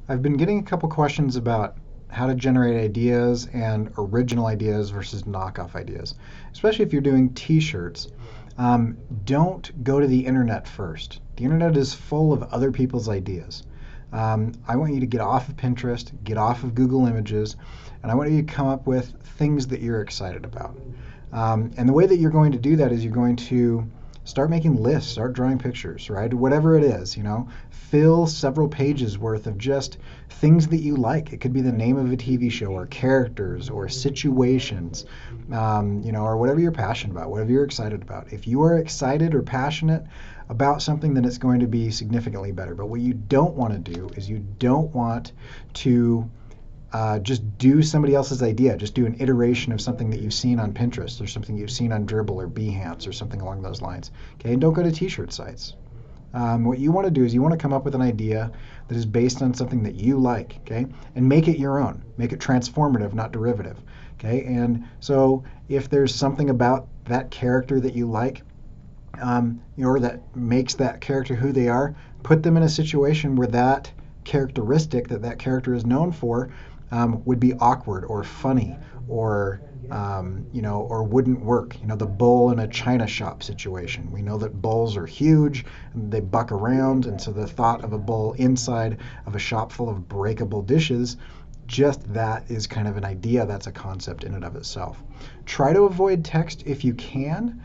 I've been getting a couple questions about how to generate ideas and original ideas versus knockoff ideas, especially if you're doing t-shirts. Don't go to the internet first. The internet is full of other people's ideas. I want you to get off of Pinterest, get off of Google Images, and I want you to come up with things that you're excited about. And the way that you're going to do that is you're going to start making lists, start drawing pictures, right? Whatever it is, fill several pages worth of just things that you like. It could be the name of a TV show or characters or situations, or whatever you're passionate about, whatever you're excited about. If you are excited or passionate about something, then it's going to be significantly better. But what you don't want to do is you don't want to just do somebody else's idea. Just do an iteration of something that you've seen on Pinterest or something you've seen on Dribbble or Behance or something along those lines. Okay, and don't go to t-shirt sites. What you want to do is you want to come up with an idea that is based on something that you like, okay, and make it your own. Make it transformative, not derivative, okay. And so if there's something about that character that you like, or that makes that character who they are, put them in a situation where that characteristic that character is known for would be awkward or funny or or wouldn't work. The bull in a china shop situation. We know that bulls are huge and they buck around, and so the thought of a bull inside of a shop full of breakable dishes, just that is kind of an idea. That's a concept in and of itself. Try to avoid text if you can.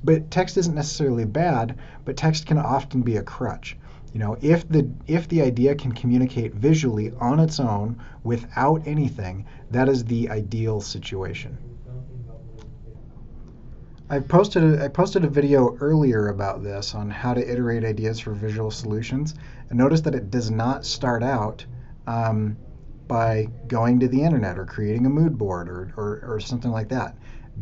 But text isn't necessarily bad, but text can often be a crutch. If the idea can communicate visually on its own without anything, that is the ideal situation. I posted a video earlier about this on how to iterate ideas for visual solutions, and notice that it does not start out by going to the internet or creating a mood board or something like that.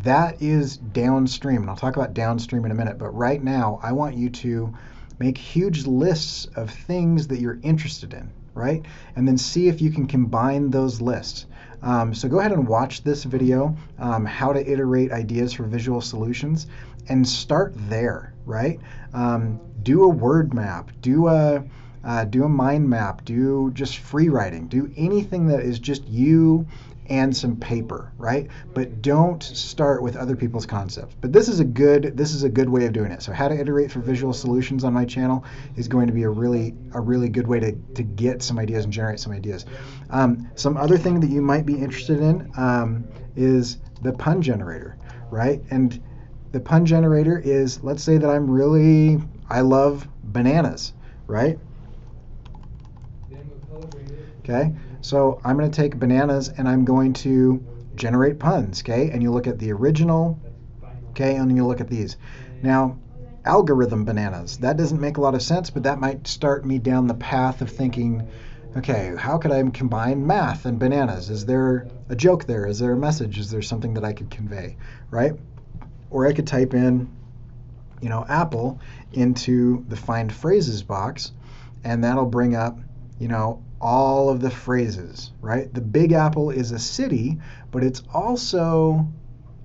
That is downstream, and I'll talk about downstream in a minute, but right now I want you to make huge lists of things that you're interested in, right? And then see if you can combine those lists. So go ahead and watch this video, how to iterate ideas for visual solutions, and start there, right? Do a word map, do a mind map, do just free writing, do anything that is just you and some paper, right? But don't start with other people's concepts. But this is a good way of doing it. So how to iterate for visual solutions on my channel is going to be a really good way to get some ideas and generate some ideas. Some other thing that you might be interested in is the pun generator, right? And the pun generator is, let's say that I love bananas, right? Okay, so I'm going to take bananas and I'm going to generate puns, okay? And you look at the original, okay, and then you look at these. Now, algorithm bananas, that doesn't make a lot of sense, but that might start me down the path of thinking, okay, how could I combine math and bananas? Is there a joke there? Is there a message? Is there something that I could convey, right? Or I could type in, apple into the find phrases box, and that'll bring up, all of the phrases, right? The Big Apple is a city, but it's also,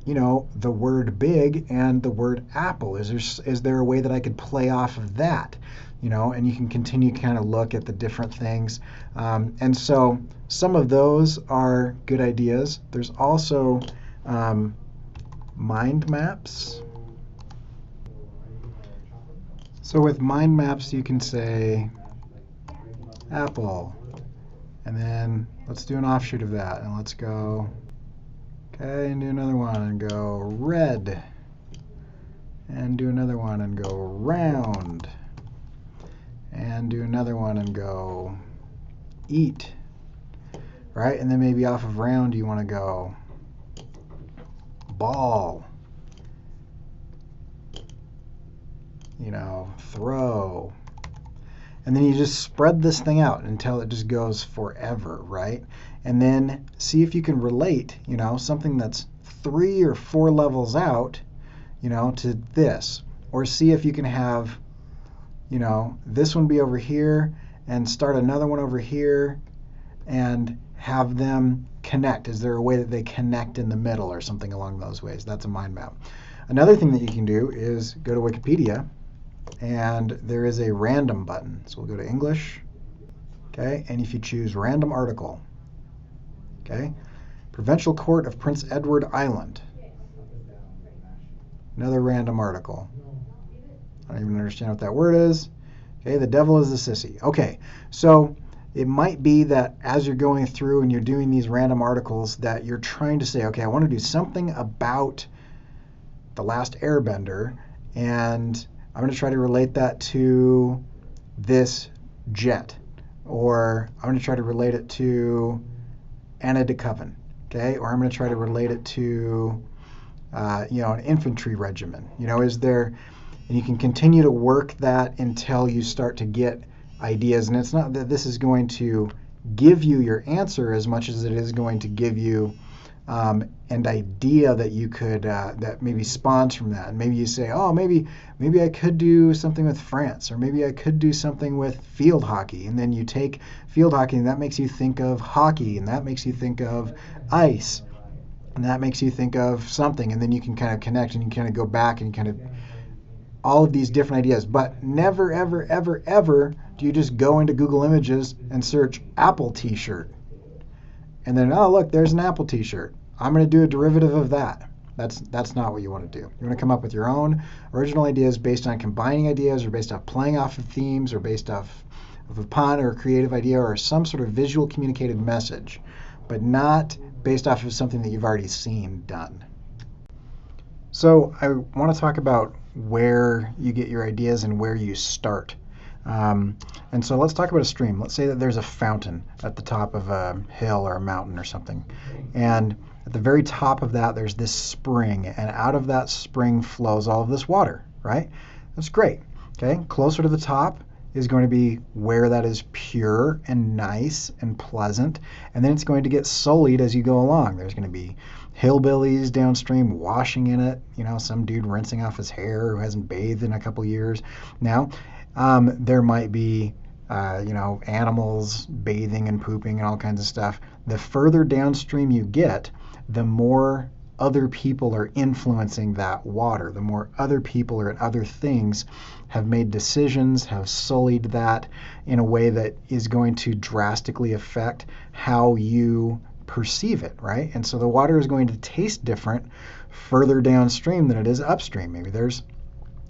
the word big and the word apple. Is there a way that I could play off of that? And you can continue to kind of look at the different things. And so some of those are good ideas. There's also mind maps. So with mind maps, you can say apple. And then let's do an offshoot of that, and let's go, okay, and do another one and go red, and do another one and go round, and do another one and go eat, right? And then maybe off of round you want to go ball, throw. And then you just spread this thing out until it just goes forever, right? And then see if you can relate, something that's 3 or 4 levels out, to this. Or see if you can have, this one be over here and start another one over here and have them connect. Is there a way that they connect in the middle or something along those ways? That's a mind map. Another thing that you can do is go to Wikipedia, and there is a random button. So we'll go to English, Okay, and if you choose random article, okay, Provincial Court of Prince Edward Island, another random article. I don't even understand what that word is. Okay, the devil is the sissy. Okay, so it might be that as you're going through and you're doing these random articles that you're trying to say, okay, I want to do something about The Last Airbender, and I'm going to try to relate that to this jet, or I'm going to try to relate it to Anna de Coven, okay, or I'm going to try to relate it to an infantry regiment. Is there, and you can continue to work that until you start to get ideas. And it's not that this is going to give you your answer as much as it is going to give you an idea that you could that maybe spawns from that. And maybe you say, oh, maybe I could do something with France, or maybe I could do something with field hockey. And then you take field hockey, and that makes you think of hockey, and that makes you think of ice, and that makes you think of something. And then you can kind of connect, and you kind of go back and kind of all of these different ideas. But never, ever, ever, ever do you just go into Google Images and search Apple t-shirt. And then, oh, look, there's an Apple t-shirt. I'm going to do a derivative of that. That's not what you want to do. You want to come up with your own original ideas based on combining ideas, or based off playing off of themes, or based off of a pun or a creative idea or some sort of visual communicated message, but not based off of something that you've already seen done. So I want to talk about where you get your ideas and where you start. And so let's talk about a stream. Let's say that there's a fountain at the top of a hill or a mountain or something. And at the very top of that, there's this spring. And out of that spring flows all of this water, right? That's great. Okay, closer to the top is going to be where that is pure and nice and pleasant. And then it's going to get sullied as you go along. There's going to be hillbillies downstream washing in it. Some dude rinsing off his hair who hasn't bathed in a couple years. Now, there might be, animals bathing and pooping and all kinds of stuff. The further downstream you get, the more other people are influencing that water. The more other people or other things have made decisions, have sullied that in a way that is going to drastically affect how you perceive it, right? And so the water is going to taste different further downstream than it is upstream. Maybe there's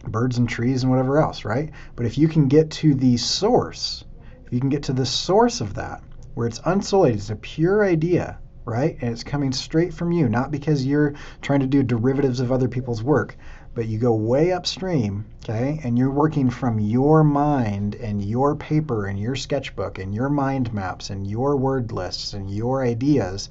birds and trees and whatever else, right? But if you can get to the source, of that, where it's unsullied, it's a pure idea, right? And it's coming straight from you, not because you're trying to do derivatives of other people's work, but you go way upstream, okay? And you're working from your mind and your paper and your sketchbook and your mind maps and your word lists and your ideas.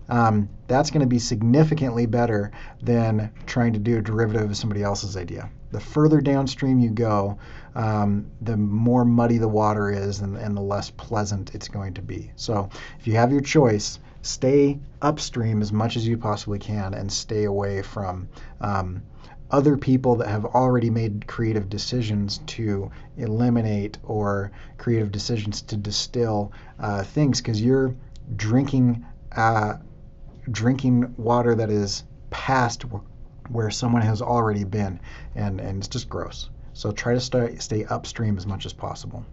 That's going to be significantly better than trying to do a derivative of somebody else's idea. The further downstream you go, the more muddy the water is and the less pleasant it's going to be. So if you have your choice, stay upstream as much as you possibly can and stay away from other people that have already made creative decisions to eliminate or creative decisions to distill things, because you're drinking water that is past where someone has already been, and it's just gross. So try to stay upstream as much as possible.